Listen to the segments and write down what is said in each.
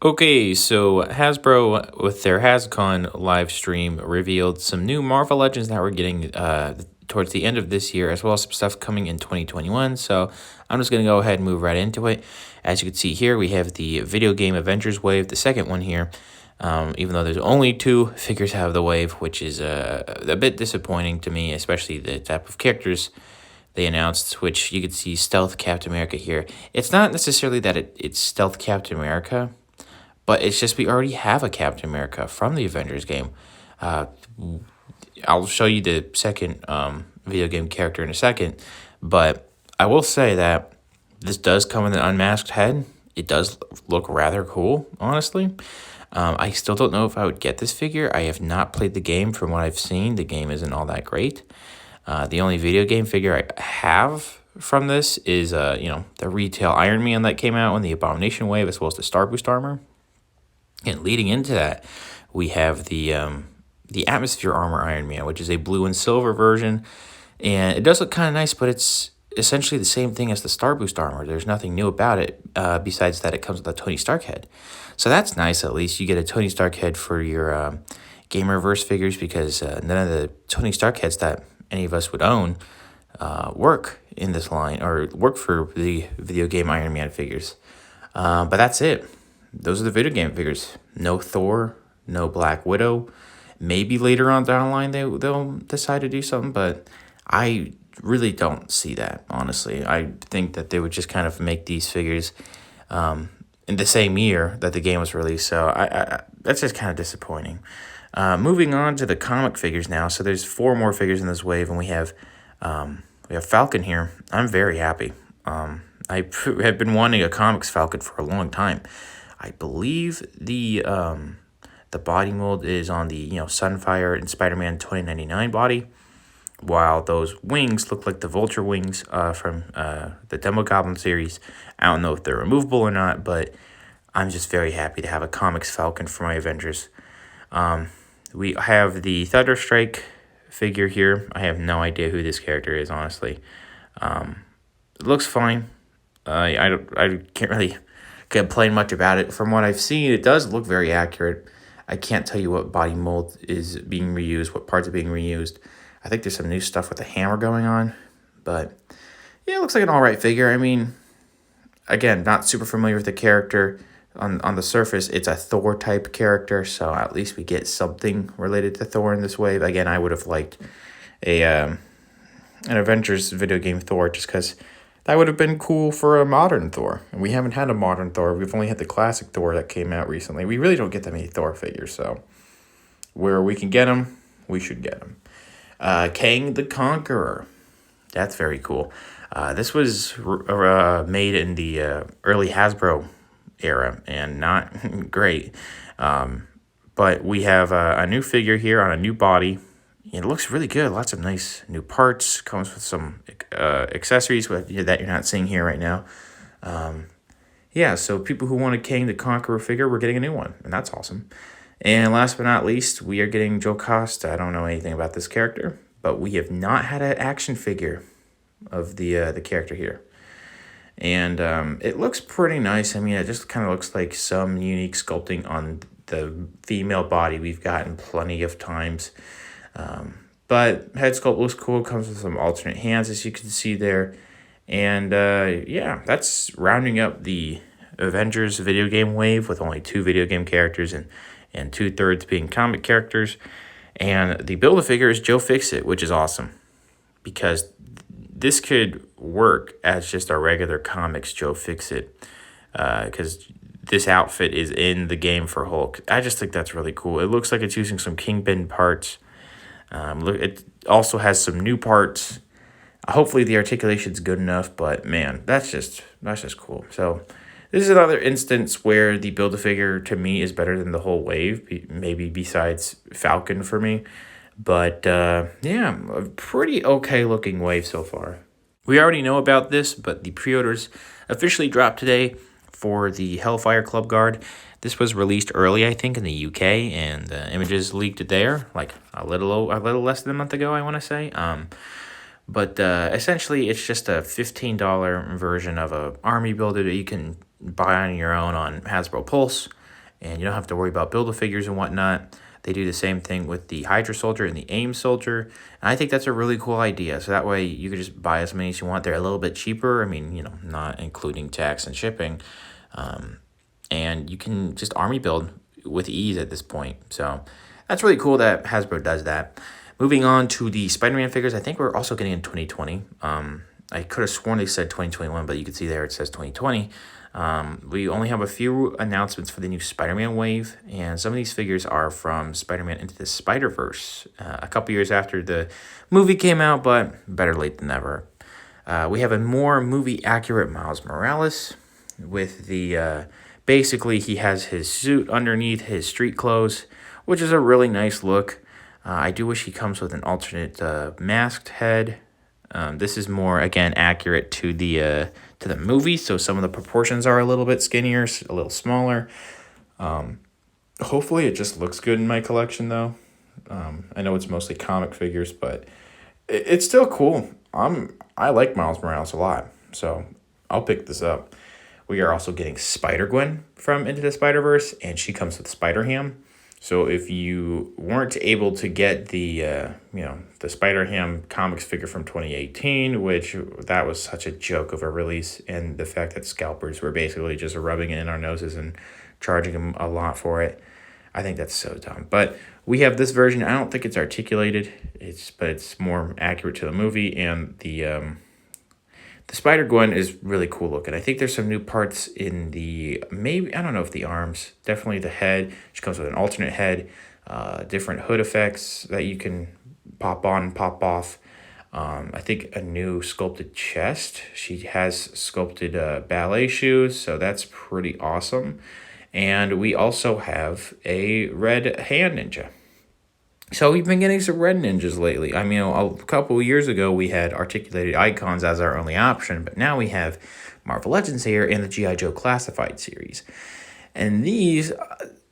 Okay, so Hasbro, with their HasCon live stream, revealed some new Marvel Legends that we're getting towards the end of this year, as well as some stuff coming in 2021. So I'm just going to go ahead and move right into it. As you can see here, we have the video game Avengers wave, the second one here. Even though there's only two figures out of the wave, which is a bit disappointing to me, especially the type of characters they announced, which you could see Stealth Captain America here. It's not necessarily that it's Stealth Captain America, but it's just we already have a Captain America from the Avengers game. I'll show you the second video game character in a second, but I will say that this does come with an unmasked head. It does look rather cool, honestly. I still don't know if I would get this figure. I have not played the game. From what I've seen, the game isn't all that great. The only video game figure I have from this is, the retail Iron Man that came out in the Abomination Wave, as well as the Star Boost armor. And leading into that, we have the Atmosphere Armor Iron Man, which is a blue and silver version. And it does look kind of nice, but it's essentially the same thing as the Star Boost armor. There's nothing new about it, besides that it comes with a Tony Stark head. So that's nice, at least. You get a Tony Stark head for your Gamerverse figures, because none of the Tony Stark heads that any of us would own work in this line, or work for the video game Iron Man figures. But that's it. Those are the video game figures. No Thor, no Black Widow. Maybe later on down the line they'll decide to do something, but I really don't see that, honestly. I think that they would just kind of make these figures in the same year that the game was released, so I that's just kind of disappointing. Moving on to the comic figures now. So there's 4 more figures in this wave, and we have Falcon here. I'm very happy. I have been wanting a comics Falcon for a long time. I believe the body mold is on the Sunfire and Spider-Man 2099 body, while those wings look like the Vulture wings from the Demo Goblin series. I don't know if they're removable or not, but I'm just very happy to have a comics Falcon for my Avengers. We have the Thunderstrike figure here. I have no idea who this character is, honestly. It looks fine. I can't really complain much about it. From what I've seen, it does look very accurate. I can't tell you what body mold is being reused, what parts are being reused. I think there's some new stuff with the hammer going on, but yeah, it looks like an all right figure. I mean, again, not super familiar with the character. On the surface, it's a Thor type character, so at least we get something related to Thor in this wave. Again, I would have liked an Avengers video game Thor, just because that would have been cool for a modern Thor. And we haven't had a modern Thor. We've only had the classic Thor that came out recently. We really don't get that many Thor figures, so where we can get them, we should get them. Kang the Conqueror. That's very cool. This was made in the early Hasbro era, and not great. But we have a new figure here on a new body. It looks really good. Lots of nice new parts. Comes with some accessories that you're not seeing here right now. Yeah, so people who want a Kang the Conqueror figure, we're getting a new one, and that's awesome. And last but not least, we are getting Joe Costa. I don't know anything about this character, but we have not had an action figure of the character here. And it looks pretty nice. I mean, it just kind of looks like some unique sculpting on the female body we've gotten plenty of times. But head sculpt looks cool. Comes with some alternate hands, as you can see there. And yeah, that's rounding up the Avengers video game wave with only 2 video game characters and 2/3 being comic characters. And the Build-A-Figure is Joe Fixit, which is awesome, because this could work as just a regular comics Joe Fixit, because this outfit is in the game for Hulk. I just think that's really cool. It looks like it's using some Kingpin parts. It also has some new parts. Hopefully the articulation's good enough, but man, that's just cool. So this is another instance where the Build-A-Figure to me is better than the whole wave, maybe besides Falcon for me. But yeah, a pretty okay looking wave so far. We already know about this, but the pre-orders officially dropped today for the Hellfire Club Guard. This was released early, I think, in the UK, and the images leaked there like a little less than a month ago, I want to say. But essentially, it's just a $15 version of a army builder that you can buy on your own on Hasbro Pulse. and you don't have to worry about Build-A-Figures and whatnot. They do the same thing with the Hydra Soldier and the AIM Soldier. And I think that's a really cool idea. So that way you can just buy as many as you want. They're a little bit cheaper. I mean, you know, not including tax and shipping. And you can just army build with ease at this point. So that's really cool that Hasbro does that. Moving on to the Spider-Man figures, I think we're also getting in 2020. I could have sworn they said 2021, but you can see there it says 2020. We only have a few announcements for the new Spider-Man wave, and some of these figures are from Spider-Man Into the Spider-Verse, a couple years after the movie came out, but better late than never. We have a more movie-accurate Miles Morales with the, basically he has his suit underneath his street clothes, which is a really nice look. I do wish he comes with an alternate masked head. This is more, again, accurate to the movie, so some of the proportions are a little bit skinnier, a little smaller. Hopefully it just looks good in my collection, though. I know it's mostly comic figures, but it's still cool. I like Miles Morales a lot, so I'll pick this up. We are also getting Spider-Gwen from Into the Spider-Verse, and she comes with Spider-Ham. So if you weren't able to get the Spider-Ham comics figure from 2018, which that was such a joke of a release, and the fact that scalpers were basically just rubbing it in our noses and charging them a lot for it, I think that's so dumb. But we have this version. I don't think it's articulated. But it's more accurate to the movie, and the Spider-Gwen is really cool looking. I think there's some new parts in I don't know if the arms, definitely the head. She comes with an alternate head, different hood effects that you can pop on and pop off. I think a new sculpted chest. She has sculpted ballet shoes, so that's pretty awesome. And we also have a red hand ninja. So we've been getting some red ninjas lately. I mean, a couple of years ago, we had articulated icons as our only option, but now we have Marvel Legends here and the G.I. Joe Classified series. And these,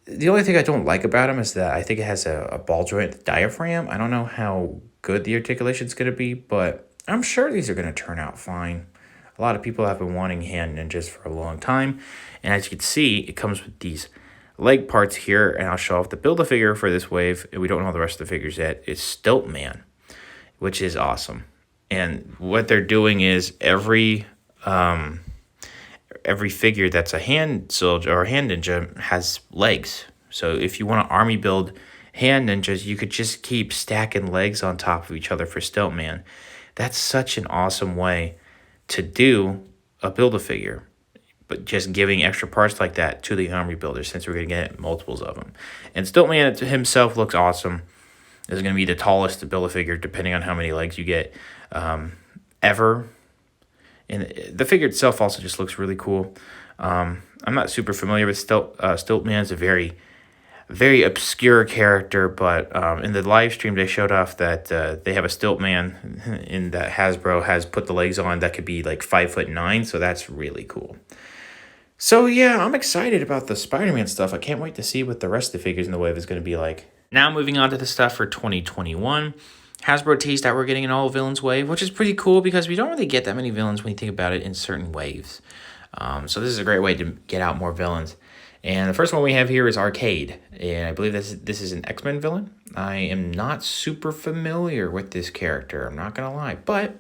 the only thing I don't like about them is that I think it has a ball joint diaphragm. I don't know how good the articulation is going to be, but I'm sure these are going to turn out fine. A lot of people have been wanting hand ninjas for a long time. And as you can see, it comes with these leg parts here, and I'll show off the Build-A-Figure for this wave. We don't know the rest of the figures yet. It's Stilt Man, which is awesome. And what they're doing is every figure that's a hand soldier or a hand ninja has legs. So if you want to army build hand ninjas, you could just keep stacking legs on top of each other for Stilt Man. That's such an awesome way to do a Build-A-Figure, but just giving extra parts like that to the army builder, since we're going to get multiples of them. And Stiltman himself looks awesome. This is going to be the tallest to build a figure, depending on how many legs you get, ever. And the figure itself also just looks really cool. I'm not super familiar with Stiltman. It's a very, very obscure character, but in the live stream they showed off that they have a Stiltman in that Hasbro has put the legs on that could be like 5'9", so that's really cool. So yeah, I'm excited about the Spider-Man stuff. I can't wait to see what the rest of the figures in the wave is going to be like. Now moving on to the stuff for 2021. Hasbro teased that we're getting an all-villains wave, which is pretty cool because we don't really get that many villains when you think about it in certain waves. So this is a great way to get out more villains. And the first one we have here is Arcade. And I believe this is an X-Men villain. I am not super familiar with this character, I'm not going to lie. But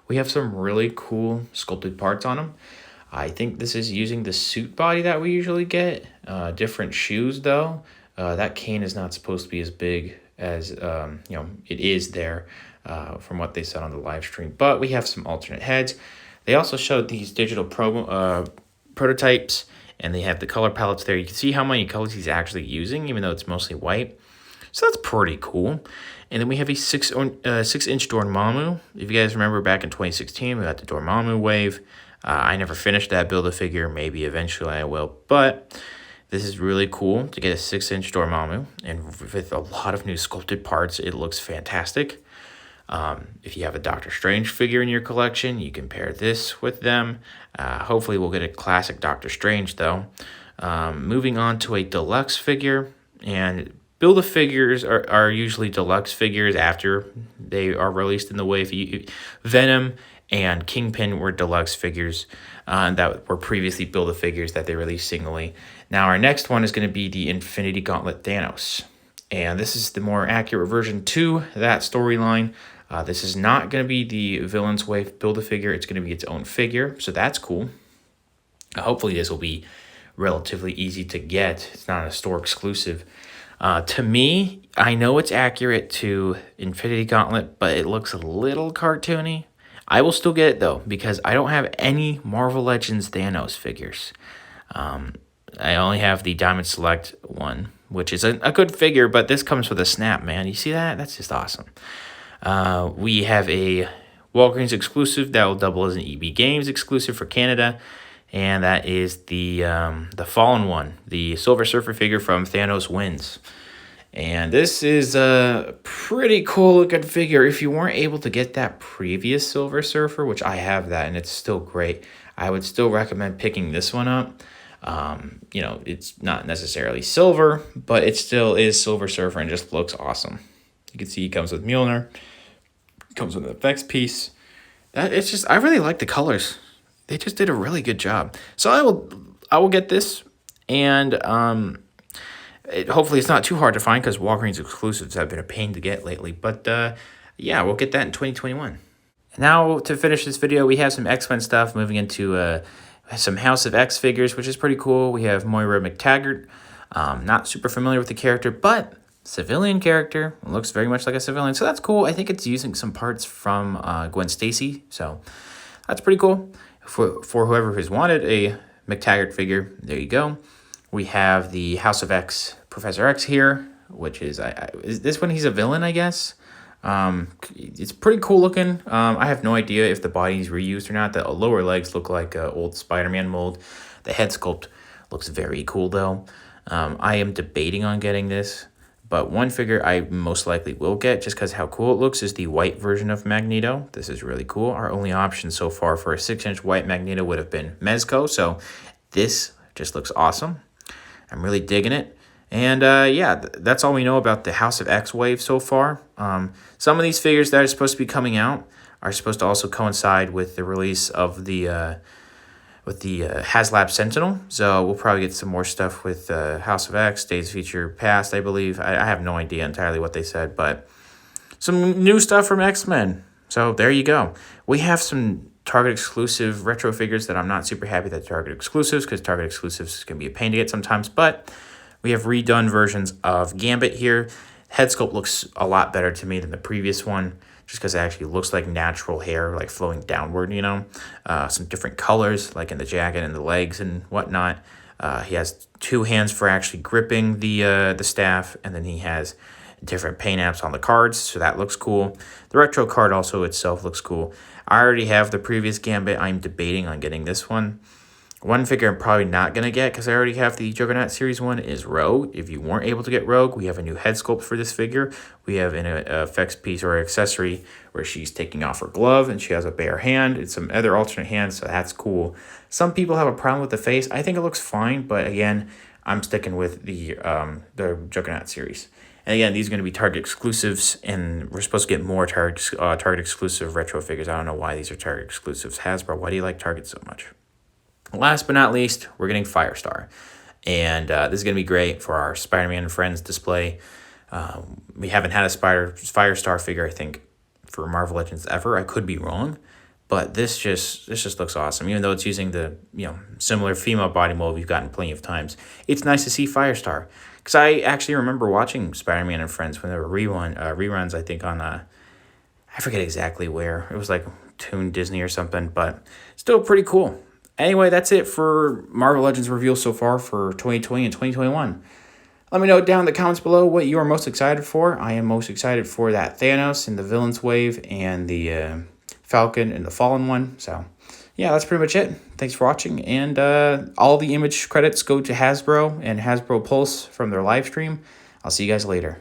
we have some really cool sculpted parts on him. I think this is using the suit body that we usually get. Different shoes, though. That cane is not supposed to be as big as it is there from what they said on the live stream. But we have some alternate heads. They also showed these digital prototypes, and they have the color palettes there. You can see how many colors he's actually using, even though it's mostly white. So that's pretty cool. And then we have a 6-inch Dormammu. If you guys remember back in 2016, we got the Dormammu wave. I never finished that Build-A-Figure. Maybe eventually I will. But this is really cool to get a 6-inch Dormammu. And with a lot of new sculpted parts, it looks fantastic. If you have a Doctor Strange figure in your collection, you can pair this with them. Hopefully we'll get a classic Doctor Strange, though. Moving on to a deluxe figure. And Build-A-Figures are usually deluxe figures after they are released in the wave. Venom and Kingpin were deluxe figures that were previously Build-A-Figures that they released singly. Now, our next one is going to be the Infinity Gauntlet Thanos. And this is the more accurate version to that storyline. This is not going to be the Villain's Wave Build-A-Figure. It's going to be its own figure, so that's cool. Hopefully this will be relatively easy to get. It's not a store exclusive. To me, I know it's accurate to Infinity Gauntlet, but it looks a little cartoony. I will still get it, though, because I don't have any Marvel Legends Thanos figures. I only have the Diamond Select one, which is a good figure, but this comes with a snap, man. You see that? That's just awesome. We have a Walgreens exclusive that will double as an EB Games exclusive for Canada, and that is the Fallen one, the Silver Surfer figure from Thanos Wins. And this is a pretty cool looking figure. If you weren't able to get that previous Silver Surfer, which I have that and it's still great, I would still recommend picking this one up. You know, it's not necessarily silver, but it still is Silver Surfer and just looks awesome. You can see he comes with Mjolnir, comes with an effects piece. It's just, I really like the colors. They just did a really good job. So I will get this, and hopefully it's not too hard to find because Walgreens exclusives have been a pain to get lately. But yeah, we'll get that in 2021. Now, to finish this video, we have some X-Men stuff moving into some House of X figures, which is pretty cool. We have Moira McTaggart. Not super familiar with the character, but civilian character. Looks very much like a civilian, so that's cool. I think it's using some parts from Gwen Stacy, so that's pretty cool. For whoever has wanted a McTaggart figure, there you go. We have the House of X Professor X here, which is this one he's a villain, I guess. It's pretty cool looking. I have no idea if the body's reused or not. The lower legs look like old Spider-Man mold. The head sculpt looks very cool though. I am debating on getting this, but one figure I most likely will get just because how cool it looks is the white version of Magneto. This is really cool. Our only option so far for a 6-inch white Magneto would have been Mezco, so this just looks awesome. I'm really digging it. And yeah, that's all we know about the House of X wave so far. Some of these figures that are supposed to be coming out are supposed to also coincide with the release of the HasLab Sentinel. So we'll probably get some more stuff with House of X, Days of Future Past, I believe. I have no idea entirely what they said, but some new stuff from X-Men. So there you go. We have some Target exclusive retro figures that I'm not super happy that Target exclusives, because Target exclusives can be a pain to get sometimes, but we have redone versions of Gambit here. Head sculpt looks a lot better to me than the previous one, just because it actually looks like natural hair, like flowing downward, you know. Some different colors, like in the jacket and the legs and whatnot. He has 2 hands for actually gripping the staff, and then he has different paint apps on the cards, so that looks cool. The retro card also itself looks cool. I already have the previous Gambit. I'm debating on getting this one. One figure I'm probably not going to get because I already have the Juggernaut Series one is Rogue. If you weren't able to get Rogue, we have a new head sculpt for this figure. We have an effects piece or accessory where she's taking off her glove and she has a bare hand and some other alternate hands, so that's cool. Some people have a problem with the face. I think it looks fine, but again, I'm sticking with the Juggernaut Series. And again, these are going to be Target exclusives, and we're supposed to get more Target exclusive retro figures. I don't know why these are Target exclusives. Hasbro, why do you like Target so much? Last but not least, we're getting Firestar. And this is going to be great for our Spider-Man and Friends display. We haven't had a Firestar figure, I think, for Marvel Legends ever. I could be wrong, but this just looks awesome. Even though it's using the similar female body mold we've gotten plenty of times, it's nice to see Firestar. Because I actually remember watching Spider-Man and Friends when there were reruns, I think, on, I forget exactly where. It was like Toon Disney or something, but still pretty cool. Anyway, that's it for Marvel Legends reveal so far for 2020 and 2021. Let me know down in the comments below what you are most excited for. I am most excited for that Thanos and the Villains Wave and the Falcon and the Fallen one. So, yeah, that's pretty much it. Thanks for watching. And all the image credits go to Hasbro and Hasbro Pulse from their live stream. I'll see you guys later.